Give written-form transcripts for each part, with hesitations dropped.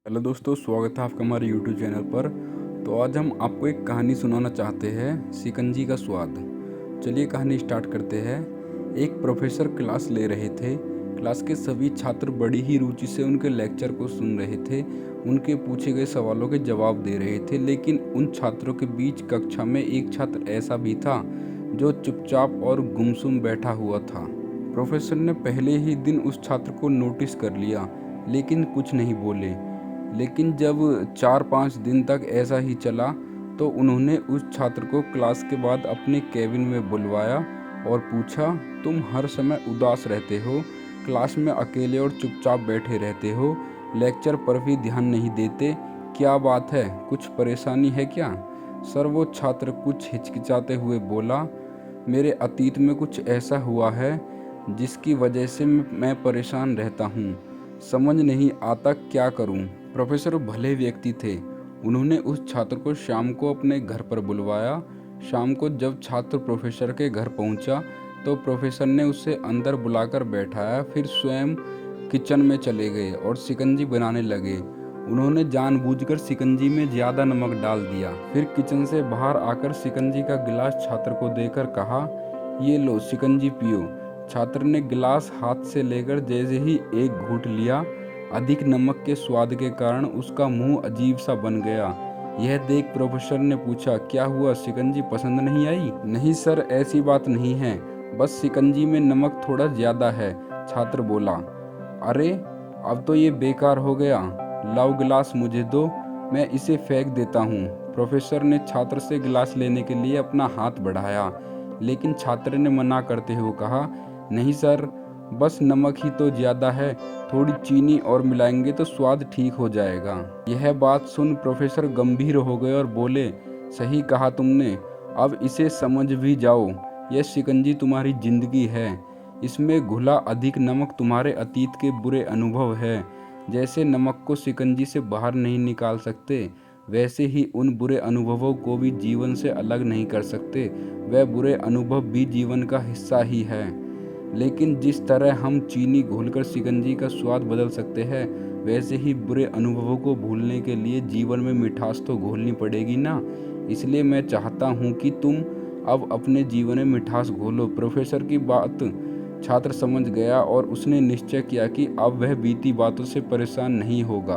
Hello दोस्तों, स्वागत है आपका हमारे यूट्यूब चैनल पर। तो आज हम आपको एक कहानी सुनाना चाहते हैं, शिकंजी का स्वाद। चलिए कहानी स्टार्ट करते हैं। एक प्रोफेसर क्लास ले रहे थे। क्लास के सभी छात्र बड़ी ही रुचि से उनके लेक्चर को सुन रहे थे, उनके पूछे गए सवालों के जवाब दे रहे थे। लेकिन उन छात्रों के बीच कक्षा में एक छात्र ऐसा भी था जो चुपचाप और गुमसुम बैठा हुआ था। प्रोफेसर ने पहले ही दिन उस छात्र को नोटिस कर लिया, लेकिन कुछ नहीं बोले। लेकिन जब 4-5 दिन तक ऐसा ही चला तो उन्होंने उस छात्र को क्लास के बाद अपने केबिन में बुलवाया और पूछा, तुम हर समय उदास रहते हो, क्लास में अकेले और चुपचाप बैठे रहते हो, लेक्चर पर भी ध्यान नहीं देते, क्या बात है, कुछ परेशानी है क्या? सर, वो छात्र कुछ हिचकिचाते हुए बोला, मेरे अतीत में कुछ ऐसा हुआ है जिसकी वजह से मैं परेशान रहता हूँ, समझ नहीं आता क्या करूँ। प्रोफेसर भले व्यक्ति थे। उन्होंने उस छात्र को शाम को अपने घर पर बुलवाया। शाम को जब छात्र प्रोफेसर के घर पहुंचा तो प्रोफेसर ने उसे अंदर बुलाकर बैठाया, फिर स्वयं किचन में चले गए और शिकंजी बनाने लगे। उन्होंने जानबूझकर शिकंजी में ज़्यादा नमक डाल दिया। फिर किचन से बाहर आकर शिकंजी का गिलास छात्र को देकर कहा, ये लो शिकंजी पियो। छात्र ने गिलास हाथ से लेकर जैसे ही एक घूंट लिया, अधिक नमक के स्वाद के कारण उसका मुंह अजीब सा बन गया। यह देख प्रोफेसर ने पूछा, क्या हुआ, शिकंजी पसंद नहीं आई? नहीं सर, ऐसी बात नहीं है, बस शिकंजी में नमक थोड़ा ज़्यादा है, छात्र बोला। अरे, अब तो ये बेकार हो गया, लाओ गिलास मुझे दो, मैं इसे फेंक देता हूँ। प्रोफेसर ने छात्र से गिलास लेने के लिए अपना हाथ बढ़ाया, लेकिन छात्र ने मना करते हुए कहा, नहीं सर, बस नमक ही तो ज़्यादा है, थोड़ी चीनी और मिलाएंगे तो स्वाद ठीक हो जाएगा। यह बात सुन प्रोफेसर गंभीर हो गए और बोले, सही कहा तुमने, अब इसे समझ भी जाओ, यह शिकंजी तुम्हारी जिंदगी है, इसमें घुला अधिक नमक तुम्हारे अतीत के बुरे अनुभव है। जैसे नमक को शिकंजी से बाहर नहीं निकाल सकते, वैसे ही उन बुरे अनुभवों को भी जीवन से अलग नहीं कर सकते। वह बुरे अनुभव भी जीवन का हिस्सा ही है। लेकिन जिस तरह हम चीनी घोलकर शिकंजी का स्वाद बदल सकते हैं, वैसे ही बुरे अनुभवों को भूलने के लिए जीवन में मिठास तो घोलनी पड़ेगी ना। इसलिए मैं चाहता हूँ कि तुम अब अपने जीवन में मिठास घोलो। प्रोफेसर की बात छात्र समझ गया और उसने निश्चय किया कि अब वह बीती बातों से परेशान नहीं होगा।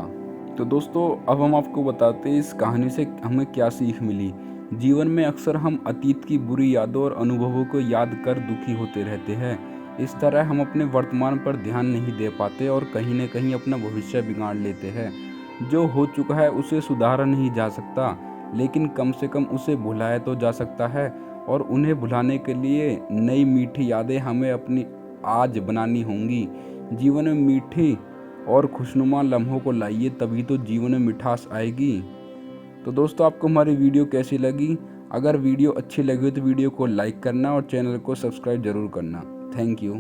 तो दोस्तों, अब हम आपको बताते हैं इस कहानी से हमें क्या सीख मिली। जीवन में अक्सर हम अतीत की बुरी यादों और अनुभवों को याद कर दुखी होते रहते हैं। इस तरह हम अपने वर्तमान पर ध्यान नहीं दे पाते और कहीं न कहीं अपना भविष्य बिगाड़ लेते हैं। जो हो चुका है उसे सुधारा नहीं जा सकता, लेकिन कम से कम उसे भुलाया तो जा सकता है। और उन्हें भुलाने के लिए नई मीठी यादें हमें अपनी आज बनानी होंगी। जीवन में मीठी और खुशनुमा लम्हों को लाइए, तभी तो जीवन में मिठास आएगी। तो दोस्तों, आपको हमारी वीडियो कैसी लगी? अगर वीडियो अच्छी लगी तो वीडियो को लाइक करना और चैनल को सब्सक्राइब जरूर करना। Thank you.